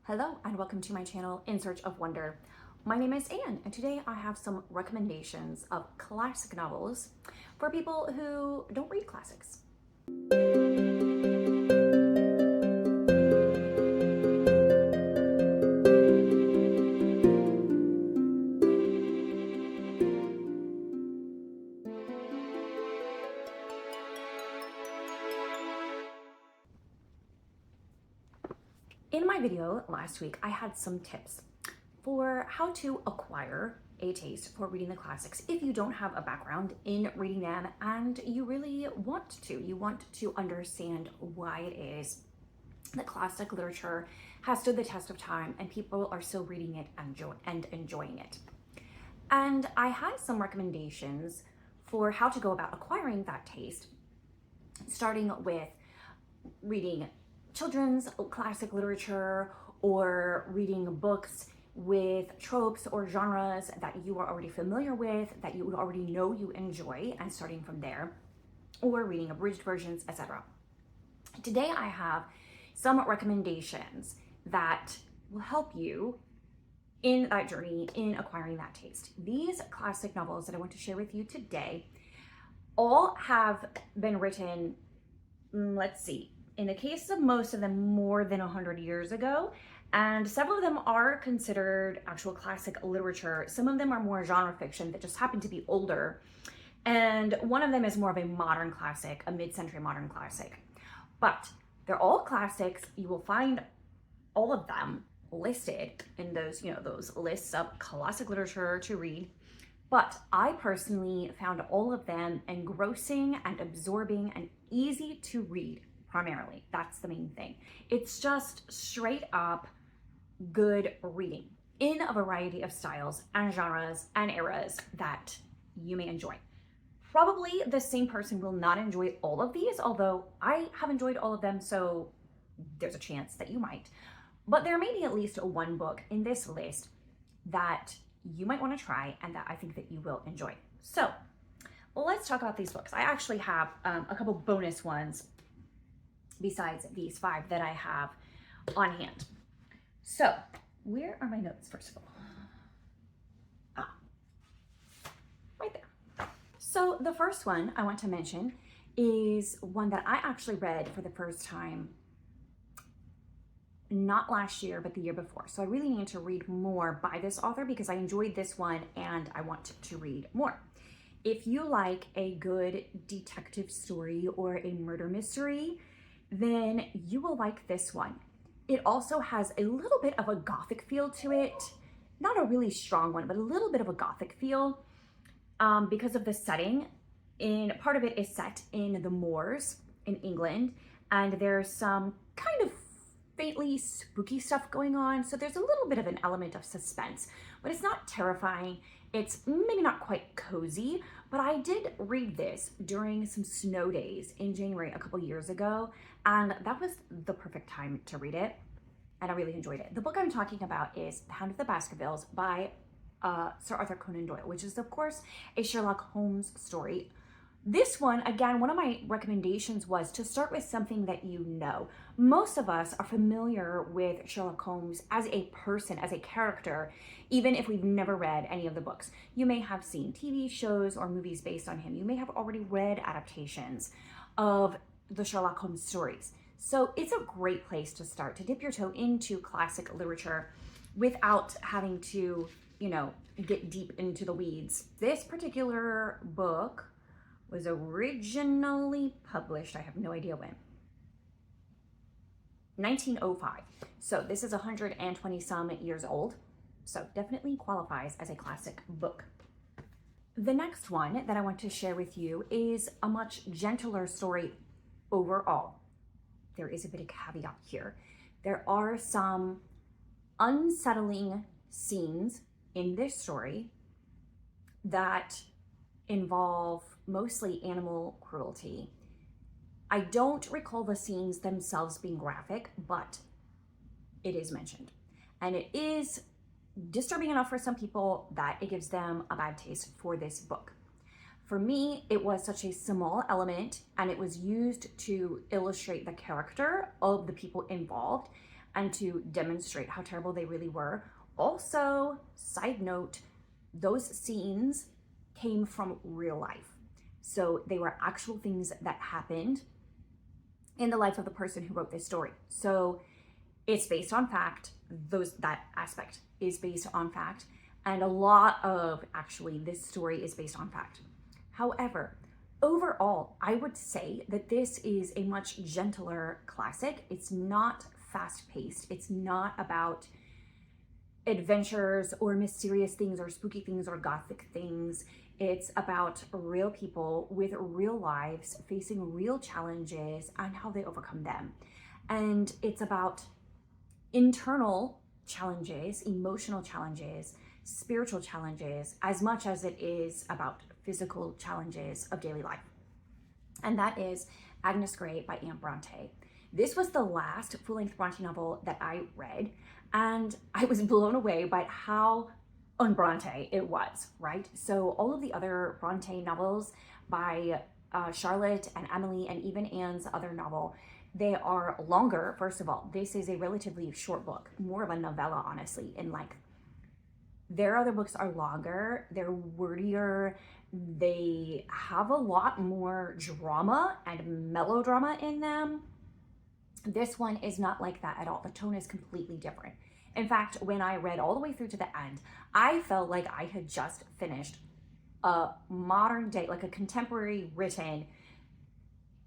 Hello and welcome to my channel, In Search of Wonder. My name is Anne and today I have some recommendations of classic novels for people who don't read classics. In my video last week, I had some tips for how to acquire a taste for reading the classics if you don't have a background in reading them and you really want to. You want to understand why it is that classic literature has stood the test of time and people are still reading it and enjoying it. And I had some recommendations for how to go about acquiring that taste, starting with reading children's classic literature or reading books with tropes or genres that you are already familiar with, that you already know you enjoy, and starting from there, or reading abridged versions, etc. Today I have some recommendations that will help you in that journey in acquiring that taste. These classic novels that I want to share with you today all have been written, let's see, in the case of most of them, more than 100 years ago, and several of them are considered actual classic literature. Some of them are more genre fiction that just happen to be older, and one of them is more of a modern classic, a mid-century modern classic. But they're all classics. You will find all of them listed in those, those lists of classic literature to read. But I personally found all of them engrossing and absorbing and easy to read. Primarily, that's the main thing. It's just straight up good reading in a variety of styles and genres and eras that you may enjoy. Probably the same person will not enjoy all of these, although I have enjoyed all of them, so there's a chance that you might. But there may be at least one book in this list that you might want to try and that I think that you will enjoy. So let's talk about these books. I actually have a couple bonus ones besides these 5 that I have on hand. So where are my notes, first of all? Right there. So the first one I want to mention is one that I actually read for the first time, not last year, but the year before. So I really need to read more by this author because I enjoyed this one and I want to read more. If you like a good detective story or a murder mystery, then you will like this one. It also has a little bit of a gothic feel to it. Not a really strong one, but a little bit of a gothic feel because of the setting. Part of it is set in the moors in England, and there's some kind of faintly spooky stuff going on. So there's a little bit of an element of suspense, but it's not terrifying. It's maybe not quite cozy, but I did read this during some snow days in January a couple years ago, and that was the perfect time to read it, and I really enjoyed it. The book I'm talking about is The Hound of the Baskervilles by Sir Arthur Conan Doyle, which is, of course, a Sherlock Holmes story. This one, again, one of my recommendations was to start with something that you know. Most of us are familiar with Sherlock Holmes as a person, as a character, even if we've never read any of the books. You may have seen TV shows or movies based on him. You may have already read adaptations of the Sherlock Holmes stories. So it's a great place to start, to dip your toe into classic literature without having to, get deep into the weeds. This particular book was originally published, I have no idea when, 1905. So this is 120 some years old. So definitely qualifies as a classic book. The next one that I want to share with you is a much gentler story overall. There is a bit of caveat here. There are some unsettling scenes in this story that involve mostly animal cruelty. I don't recall the scenes themselves being graphic, but it is mentioned. And it is disturbing enough for some people that it gives them a bad taste for this book. For me, it was such a small element and it was used to illustrate the character of the people involved and to demonstrate how terrible they really were. Also, side note, those scenes came from real life. So they were actual things that happened in the life of the person who wrote this story. So it's based on fact. That aspect is based on fact. And a lot of actually this story is based on fact. However, overall, I would say that this is a much gentler classic. It's not fast-paced. It's not about adventures or mysterious things or spooky things or gothic things. It's about real people with real lives facing real challenges and how they overcome them. And it's about internal challenges, emotional challenges, spiritual challenges, as much as it is about physical challenges of daily life. And that is Agnes Grey by Anne Bronte. This was the last full-length Bronte novel that I read, and I was blown away by how un-Bronte it was, right? So all of the other Bronte novels by Charlotte and Emily, and even Anne's other novel, they are longer. First of all, this is a relatively short book, more of a novella, honestly, in length. Their other books are longer, they're wordier, they have a lot more drama and melodrama in them. This one is not like that at all. The tone is completely different. In fact, when I read all the way through to the end, I felt like I had just finished a modern day, like a contemporary written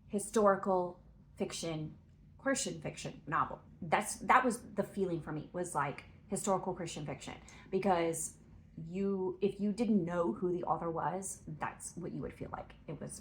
historical fiction, Christian fiction novel. That was the feeling for me, was like historical Christian fiction, because if you didn't know who the author was, that's what you would feel like it was,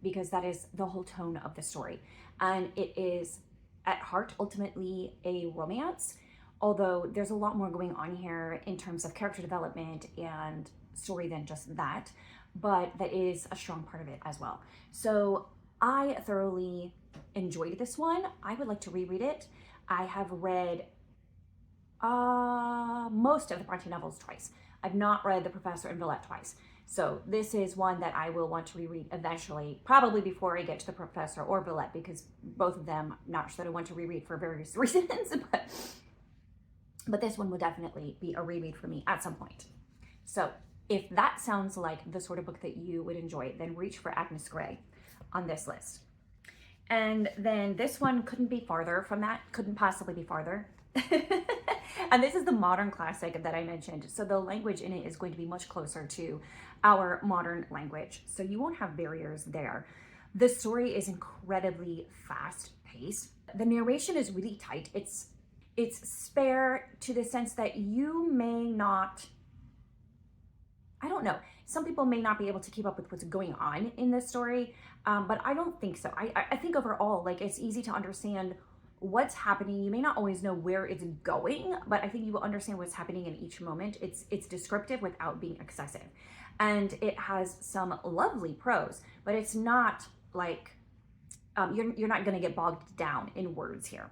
because that is the whole tone of the story. And it is at heart ultimately a romance, although there's a lot more going on here in terms of character development and story than just that, but that is a strong part of it as well. So I thoroughly enjoyed this one. I would like to reread it. I have read most of the Bronte novels twice. I've not read The Professor and Villette twice. So this is one that I will want to reread eventually, probably before I get to The Professor or Villette, because both of them, not sure that I want to reread for various reasons, but this one will definitely be a reread for me at some point. So if that sounds like the sort of book that you would enjoy, then reach for Agnes Grey on this list. And then this one couldn't be farther from that, couldn't possibly be farther. And this is the modern classic that I mentioned. So the language in it is going to be much closer to our modern language. So you won't have barriers there. The story is incredibly fast paced. The narration is really tight. It's spare to the sense that you may not, I don't know, some people may not be able to keep up with what's going on in this story, but I don't think so. I think overall, like, it's easy to understand what's happening. You may not always know where it's going, but I think you will understand what's happening in each moment. It's descriptive without being excessive. And it has some lovely prose, but it's not like, you're not gonna get bogged down in words here.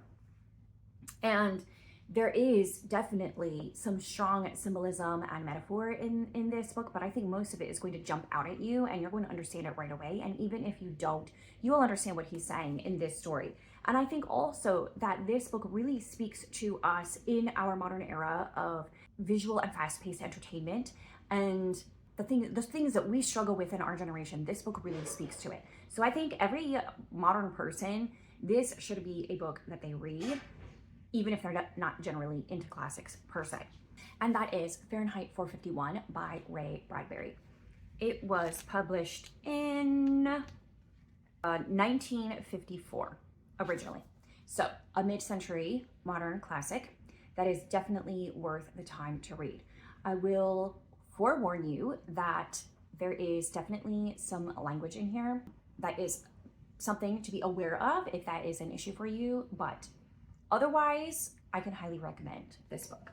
And there is definitely some strong symbolism and metaphor in this book, but I think most of it is going to jump out at you and you're going to understand it right away. And even if you don't, you will understand what he's saying in this story. And I think also that this book really speaks to us in our modern era of visual and fast-paced entertainment, and the things that we struggle with in our generation. This book really speaks to it. So I think every modern person, this should be a book that they read, even if they're not generally into classics per se. And that is Fahrenheit 451 by Ray Bradbury. It was published in 1954 originally. So a mid-century modern classic that is definitely worth the time to read. I will forewarn you that there is definitely some language in here that is something to be aware of if that is an issue for you, but otherwise, I can highly recommend this book.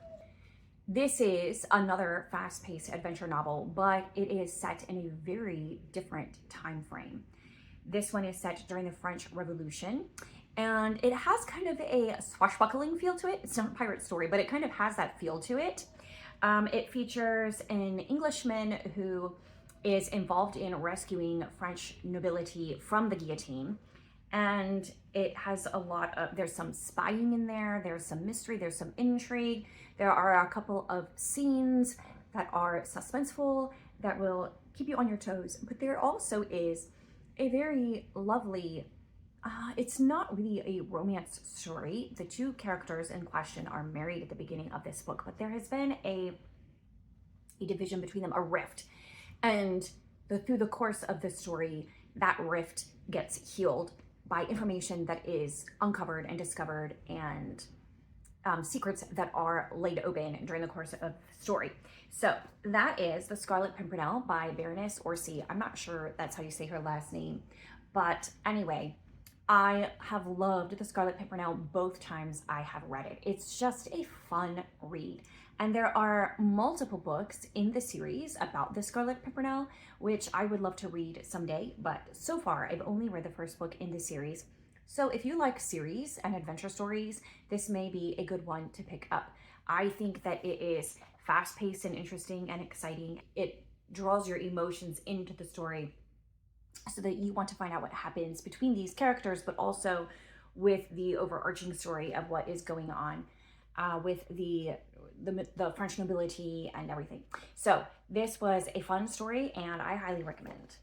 This is another fast-paced adventure novel, but it is set in a very different time frame. This one is set during the French Revolution, and it has kind of a swashbuckling feel to it. It's not a pirate story, but it kind of has that feel to it. It features an Englishman who is involved in rescuing French nobility from the guillotine, and it has a lot of, there's some spying in there, there's some mystery, there's some intrigue. There are a couple of scenes that are suspenseful, that will keep you on your toes, but there also is a very lovely, it's not really a romance story. The two characters in question are married at the beginning of this book, but there has been a division between them, a rift. And through the course of the story, that rift gets healed by information that is uncovered and discovered, and secrets that are laid open during the course of the story. So that is The Scarlet Pimpernel by Baroness Orsi. I'm not sure that's how you say her last name, but anyway, I have loved The Scarlet Pimpernel both times I have read it. It's just a fun read. And there are multiple books in the series about the Scarlet Pimpernel, which I would love to read someday, but so far I've only read the first book in the series. So if you like series and adventure stories, this may be a good one to pick up. I think that it is fast-paced and interesting and exciting. It draws your emotions into the story so that you want to find out what happens between these characters, but also with the overarching story of what is going on with the French nobility and everything. So this was a fun story and I highly recommend.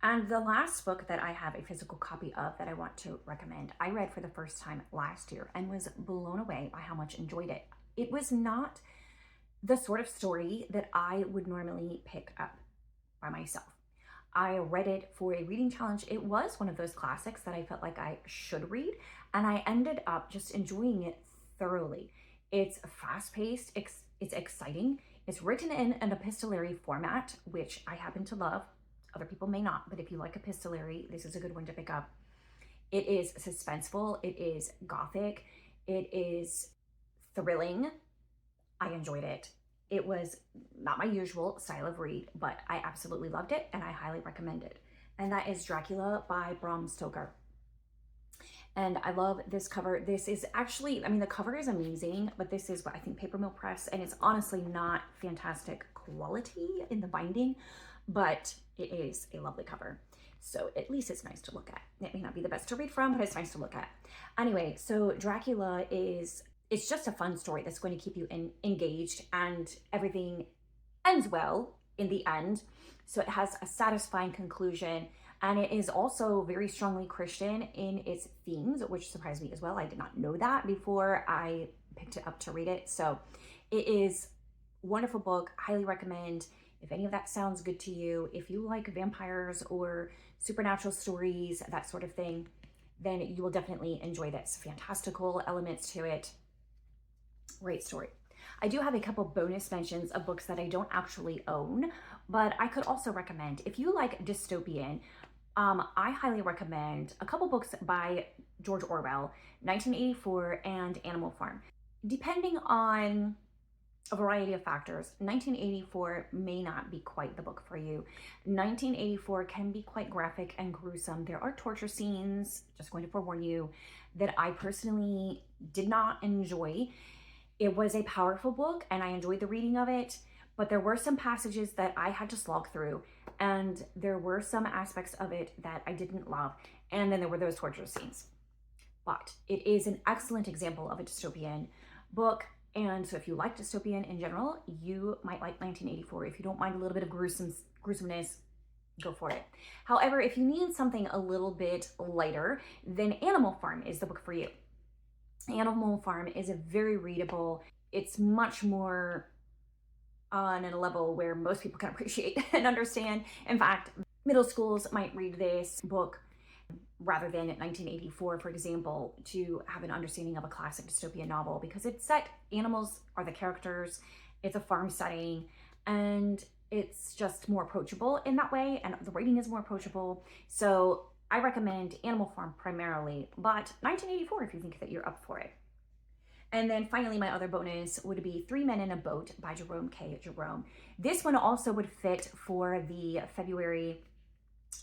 And the last book that I have a physical copy of that I want to recommend, I read for the first time last year and was blown away by how much I enjoyed it. It was not the sort of story that I would normally pick up by myself. I read it for a reading challenge. It was one of those classics that I felt like I should read, and I ended up just enjoying it thoroughly. It's fast-paced, it's exciting, it's written in an epistolary format, which I happen to love. Other people may not, but if you like epistolary, this is a good one to pick up. It is suspenseful, it is gothic, it is thrilling. I enjoyed it. It was not my usual style of read, but I absolutely loved it and I highly recommend it. And that is Dracula by Bram Stoker. And I love this cover. This is actually, I mean, the cover is amazing, but this is what I think Paper Mill Press, and it's honestly not fantastic quality in the binding, but it is a lovely cover. So at least it's nice to look at. It may not be the best to read from, but it's nice to look at. Anyway, so Dracula is, it's just a fun story that's going to keep you engaged, and everything ends well in the end. So it has a satisfying conclusion, and it is also very strongly Christian in its themes, which surprised me as well. I did not know that before I picked it up to read it. So it is a wonderful book, highly recommend. If any of that sounds good to you, if you like vampires or supernatural stories, that sort of thing, then you will definitely enjoy this. Fantastical elements to it. Great story. I do have a couple bonus mentions of books that I don't actually own, but I could also recommend. If you like dystopian, I highly recommend a couple books by George Orwell, 1984 and Animal Farm. Depending on a variety of factors, 1984 may not be quite the book for you. 1984 can be quite graphic and gruesome. There are torture scenes, just going to forewarn you, that I personally did not enjoy. It was a powerful book and I enjoyed the reading of it, but there were some passages that I had to slog through, and there were some aspects of it that I didn't love, and then there were those torture scenes. But it is an excellent example of a dystopian book, and so if you like dystopian in general, you might like 1984. If you don't mind a little bit of gruesomeness, go for it. However, if you need something a little bit lighter, then Animal Farm is the book for you. Animal Farm is a very readable, it's much more on a level where most people can appreciate and understand. In fact, middle schools might read this book rather than 1984, for example, to have an understanding of a classic dystopian novel, because it's set, animals are the characters, it's a farm setting, and it's just more approachable in that way, and the rating is more approachable. So I recommend Animal Farm primarily, but 1984 if you think that you're up for it. And then finally, my other bonus would be 3 Men in a Boat by Jerome K. Jerome. This one also would fit for the February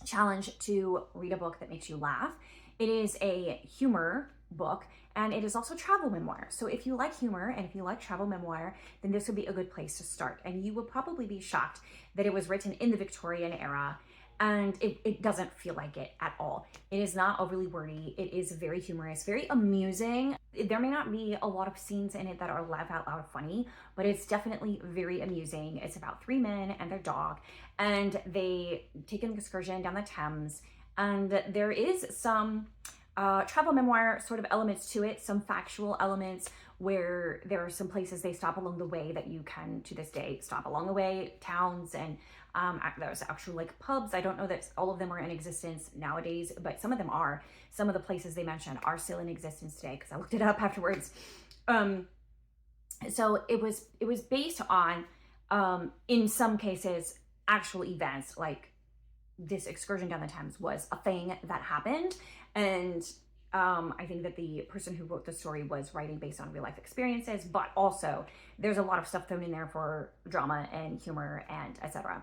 challenge to read a book that makes you laugh. It is a humor book, and it is also travel memoir. So if you like humor and if you like travel memoir, then this would be a good place to start. And you will probably be shocked that it was written in the Victorian era, and it doesn't feel like it at all. It is not overly wordy. It is very humorous, very amusing. There may not be a lot of scenes in it that are laugh out loud funny, but it's definitely very amusing. It's about three men and their dog, and they take an excursion down the Thames, and there is some travel memoir sort of elements to it, some factual elements where there are some places they stop along the way that you can to this day stop along the way, towns, and there's actually like pubs. I don't know that all of them are in existence nowadays, but some of them are. Some of the places they mentioned are still in existence today because I looked it up afterwards. So it was based on, in some cases, actual events. Like this excursion down the Thames was a thing that happened, and I think that the person who wrote the story was writing based on real life experiences, but also there's a lot of stuff thrown in there for drama and humor and etc.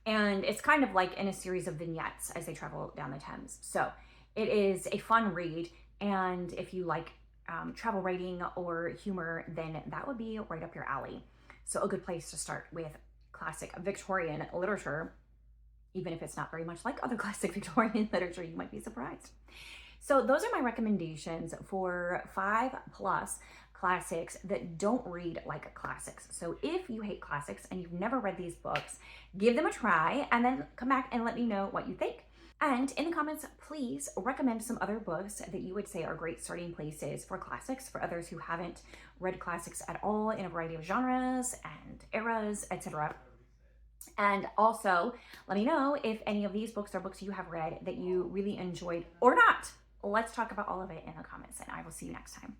And it's kind of like in a series of vignettes as they travel down the Thames. So it is a fun read, and if you like travel writing or humor, then that would be right up your alley. So a good place to start with classic Victorian literature, even if it's not very much like other classic Victorian literature, you might be surprised. So those are my recommendations for 5+ classics that don't read like classics. So if you hate classics and you've never read these books, give them a try and then come back and let me know what you think. And in the comments, please recommend some other books that you would say are great starting places for classics for others who haven't read classics at all in a variety of genres and eras, etc. And also let me know if any of these books are books you have read that you really enjoyed or not. Let's talk about all of it in the comments, and I will see you next time.